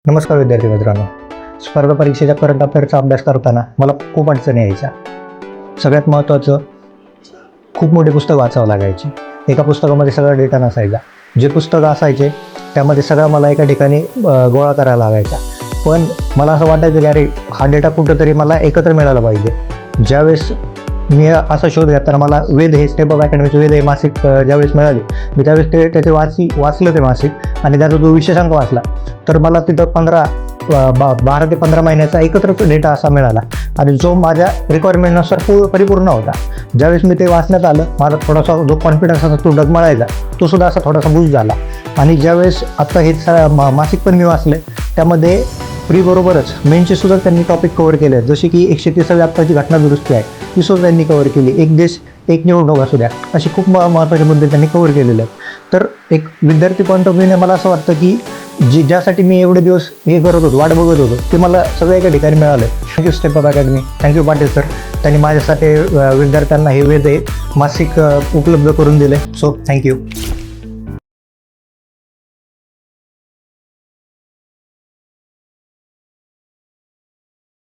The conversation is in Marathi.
नमस्कार विद्यार्थी मित्रांनो. स्पर्धा परीक्षेच्या करंट अफेअरचा अभ्यास करताना मला खूप अडचणी यायच्या. सगळ्यात महत्त्वाचं, खूप मोठे पुस्तक वाचावं लागायचे. एका पुस्तकामध्ये सगळा डेटा नसायचा. जे पुस्तकं असायचे त्यामध्ये सगळा मला एका ठिकाणी गोळा करायला लागायचा. पण मला असं वाटायचं की अरे हा डेटा कुठंतरी मला एकत्र मिळाला पाहिजे. ज्यावेळेस मी असा शोध घेताना मला वेद हे स्टेप ऑफ अकॅडमीचे वेद हे मासिक ज्यावेळेस मिळाले, मी त्यावेळेस त्याचे वाचलं ते मासिक आणि त्याचा जो विशेषांक वाचला, तर मला तिथं 12 ते 15 महिन्याचा एकत्र डेटा असा मिळाला आणि जो माझ्या रिक्वायरमेंटनुसार परिपूर्ण होता. ज्यावेळेस मी ते वाचण्यात आलं, माझा थोडासा जो कॉन्फिडन्स असा तो डगमळायचा, तो सुद्धा असा थोडासा बूस्ट झाला. आणि ज्यावेळेस आता हे मासिक पण मी वाचले, त्यामध्ये प्रीबरोबरच मेनचे सुद्धा त्यांनी टॉपिक कव्हर केले आहेत. जसे की 130वी आत्ताची घटना दुरुस्ती आहे, ती सुद्धा त्यांनी कव्हर केली. एक देश एक निवडणूक असू द्या, असे खूप महत्त्वाचे मुद्दे त्यांनी कव्हर केलेले आहेत. तर एक विद्यार्थी पॉईंट ऑफ व्ह्यूने मला असं वाटतं की ज्यासाठी मी एवढे दिवस हे करत होतो, वाट बघत होतो, ते मला सगळं एका ठिकाणी मिळालं. Thank you step of academy, thank you Patil sir. त्यांनी माझ्यासाठी विद्यार्थ्यांना हे वेद मासिक उपलब्ध करून दिले. So thank you.